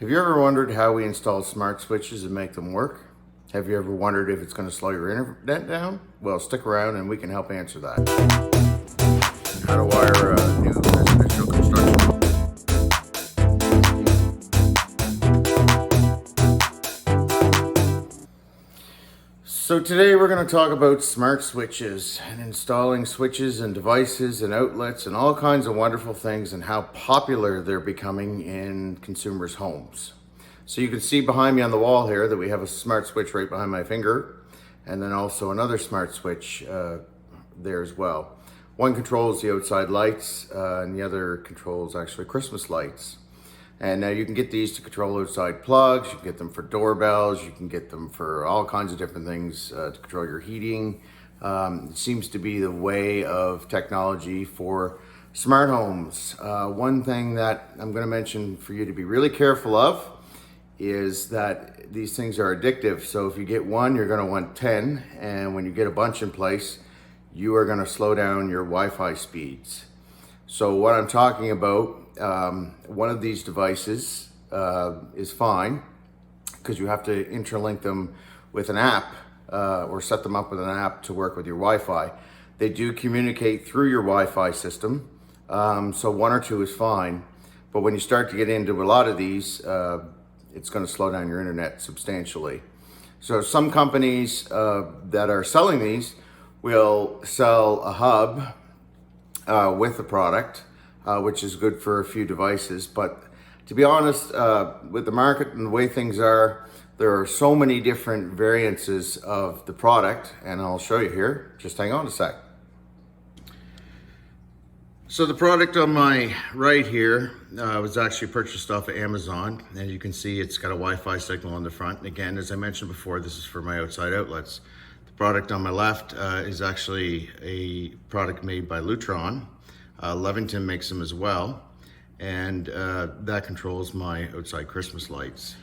Have you ever wondered how we install smart switches and make them work? Have you ever wondered if it's going to slow your internet down? Well, stick around and we can help answer that. How to wire a new residential construction. So today we're going to talk about smart switches and installing switches and devices and outlets and all kinds of wonderful things and how popular they're becoming in consumers' homes. So you can see behind me on the wall here that we have a smart switch right behind my finger, and then also another smart switch there as well. One controls the outside lights and the other controls actually Christmas lights. And now you can get these to control outside plugs, you can get them for doorbells, you can get them for all kinds of different things to control your heating. It seems to be the way of technology for smart homes. One thing that I'm going to mention for you to be really careful of is that these things are addictive. So if you get one, you're going to want 10. And when you get a bunch in place, you are going to slow down your Wi-Fi speeds. So what I'm talking about, one of these devices is fine because you have to interlink them with an app or set them up with an app to work with your Wi-Fi. They do communicate through your Wi-Fi system, so one or two is fine. But when you start to get into a lot of these, it's going to slow down your internet substantially. So some companies that are selling these will sell a hub with the product, which is good for a few devices. But to be honest, with the market and the way things are, there are so many different variances of the product, and I'll show you here. Just hang on a sec. So the product on my right here was actually purchased off of Amazon. As you can see, it's got a Wi-Fi signal on the front. And again, as I mentioned before, this is for my outside outlets. The product on my left is actually a product made by Lutron. Levington makes them as well. And that controls my outside Christmas lights.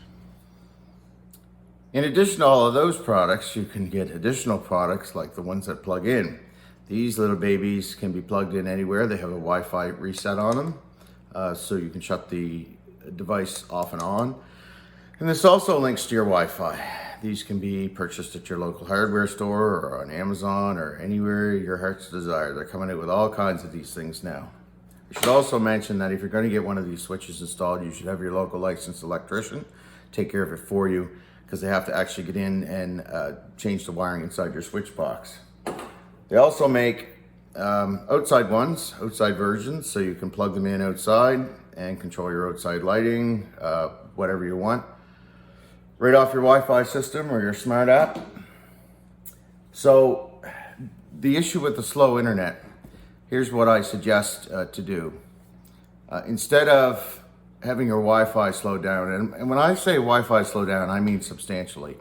In addition to all of those products, you can get additional products like the ones that plug in. These little babies can be plugged in anywhere. They have a Wi-Fi reset on them, so you can shut the device off and on. And this also links to your Wi-Fi. These can be purchased at your local hardware store or on Amazon or anywhere your heart's desire. They're coming out with all kinds of these things now. I should also mention that if you're going to get one of these switches installed, you should have your local licensed electrician take care of it for you, because they have to actually get in and change the wiring inside your switch box. They also make outside ones, outside versions, so you can plug them in outside and control your outside lighting, whatever you want, right off your Wi-Fi system or your smart app. So the issue with the slow internet, here's what I suggest to do. Instead of having your Wi-Fi slow down, and when I say Wi-Fi slow down, I mean substantially.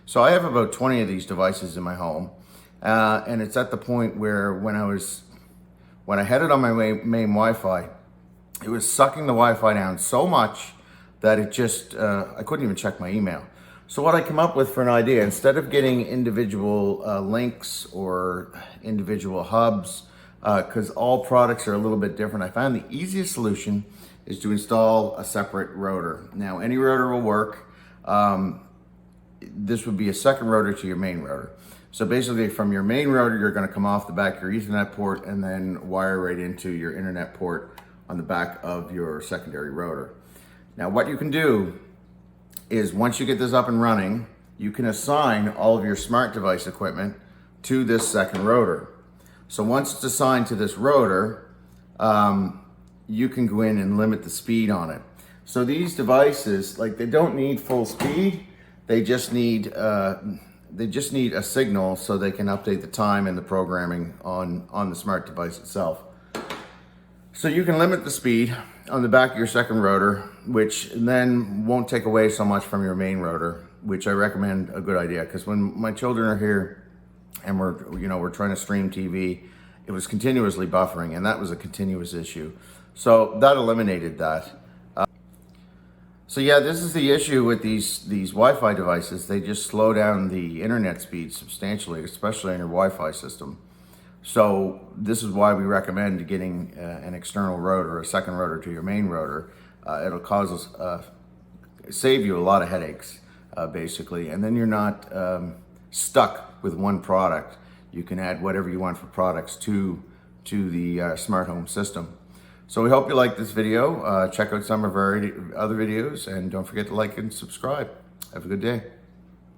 So I have about 20 of these devices in my home. And it's at the point where when I had it on my main Wi-Fi, it was sucking the Wi-Fi down so much that it just, I couldn't even check my email. So what I came up with for an idea, instead of getting individual links or individual hubs, because all products are a little bit different, I found the easiest solution is to install a separate router. Now, any router will work. This would be a second router to your main router. So basically from your main router, you're gonna come off the back of your Ethernet port and then wire right into your internet port on the back of your secondary router. Now what you can do is once you get this up and running, you can assign all of your smart device equipment to this second router. So once it's assigned to this router, you can go in and limit the speed on it. So these devices, like, they don't need full speed, they just need a signal so they can update the time and the programming on the smart device itself. So you can limit the speed on the back of your second router, which then won't take away so much from your main router, which I recommend a good idea, because when my children are here and we're trying to stream TV, it was continuously buffering, and that was a continuous issue. So that eliminated that. So yeah, this is the issue with these Wi-Fi devices. They just slow down the internet speed substantially, especially in your Wi-Fi system. So this is why we recommend getting an external router, a second router to your main router. It'll cause save you a lot of headaches, basically. And then you're not stuck with one product. You can add whatever you want for products to the smart home system. So we hope you like this video. Check out some of our other videos, and don't forget to like and subscribe. Have a good day.